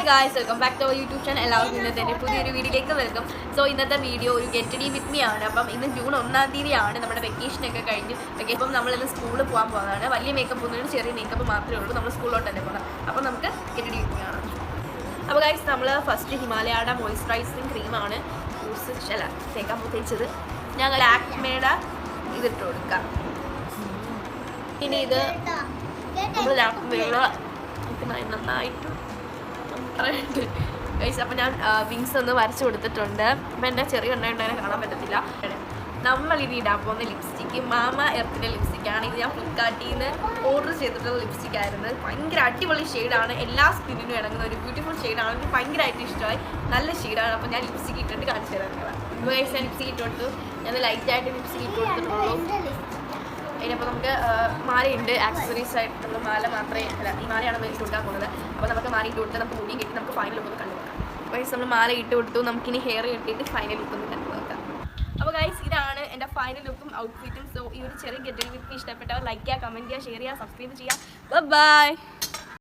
Hi guys, welcome back to our YouTube channel. എല്ലാവർക്കും ഇന്നത്തെ എൻ്റെ പുതിയൊരു വീഡിയോയിലേക്ക് വെൽക്കം. സോ ഇന്നത്തെ വീഡിയോ ഒരു ഗെറ്റ് റെഡി വിത്ത് മീ ആണ്. അപ്പം ഇന്ന് ജൂൺ 1-ാം തീയതിയാണ് നമ്മുടെ വെക്കേഷനൊക്കെ കഴിഞ്ഞ്. ഇപ്പം നമ്മളിന്ന് സ്കൂളിൽ പോകാൻ പോകുന്നതാണ്. വലിയ മേക്കപ്പ് ഒന്നും ചെറിയ മേക്കപ്പ് മാത്രമേ ഉള്ളൂ. നമ്മൾ സ്കൂളിലോട്ട് തന്നെ പോകണം. അപ്പം നമുക്ക് ഗെറ്റ് റെഡി വിത്ത് മീ ആണ്. അപ്പോൾ ഗായ്സ്, നമ്മൾ ഫസ്റ്റ് ഹിമാലയയുടെ മോയ്സ്ചറൈസിങ് ക്രീമാണ് തേക്കാൻ തേച്ചത്. ഞങ്ങൾ ലാക്മേയുടെ ഇതിട്ട് കൊടുക്കാം. ഇനി ഇത് നമ്മൾ ലാക്മേയുടെ നന്നായിട്ട് ഗൈസ്. അപ്പോൾ ഞാൻ വിങ്സ് ഒന്ന് വരച്ച് കൊടുത്തിട്ടുണ്ട്. അപ്പം എൻ്റെ ചെറിയ ഉണ്ടായിട്ട് കാണാൻ പറ്റത്തില്ല. നമ്മളിനി ഇടാൻ പോകുന്ന ലിപ്സ്റ്റിക്ക് മാമ എർത്തിൻ്റെ ലിപ്സ്റ്റിക്കാണ്. ഇത് ഞാൻ ഫ്ലിപ്കാർട്ടിൽ നിന്ന് ഓർഡർ ചെയ്തിട്ടുള്ള ലിപ്സ്റ്റിക്കായിരുന്നു. ഭയങ്കര അടിപൊളി ഷെയ്ഡാണ്, എല്ലാ സ്കിന്നിനും ഇണങ്ങുന്ന ഒരു ബ്യൂട്ടിഫുൾ ഷെയ്ഡാണ്. എനിക്ക് ഭയങ്കരമായിട്ട് ഇഷ്ടമായി, നല്ല ഷെയ്ഡാണ്. അപ്പോൾ ഞാൻ ലിപ്സ്റ്റിക്ക് ഇട്ടിട്ട് കാണിച്ചു തരാം. ഗൈസ്, ഞാൻ ലിപ്സ്റ്റിക്ക് ഇട്ട് കൊടുത്തു. ഞാൻ ലൈറ്റായിട്ട് ലിപ്സ്റ്റിക്ക് ഇട്ട് കൊടുത്തിട്ടുള്ളൂ. അതിനപ്പോൾ നമുക്ക് മാലയുണ്ട്, ആക്സസറീസ് ആയിട്ടുള്ള മാല മാത്രമേ അല്ല, ഈ മാലയാണ് നമ്മൾ കൊടുക്കാൻ പോകുന്നത്. അപ്പോൾ നമുക്ക് മാല ഇട്ട് കൊടുത്ത് നമുക്ക് മുടി കിട്ടി നമുക്ക് ഫൈനൽ ലുക്ക് ഒന്ന് കണ്ടു നോക്കാം. ഗൈസ്, നമ്മൾ മാല ഇട്ട് കൊടുത്തു. നമുക്കിനി ഹെയർ കിട്ടിയിട്ട് ഫൈനൽ ലുക്ക് ഒന്ന് കണ്ടു നോക്കാം. അപ്പോൾ ഗൈസ്, ഇതാണ് എൻ്റെ ഫൈനൽ ലുക്കും ഔട്ട്ഫിറ്റും. സോ ഈ ഒരു ചെറിയ ഗെറ്റ് റെഡി വിത്ത് മീ ഇഷ്ടപ്പെട്ടാൽ ലൈക്ക് ചെയ്യുക, കമൻറ്റ് ചെയ്യുക, ഷെയർ ചെയ്യുക, സബ്സ്ക്രൈബ് ചെയ്യുക. ബൈ.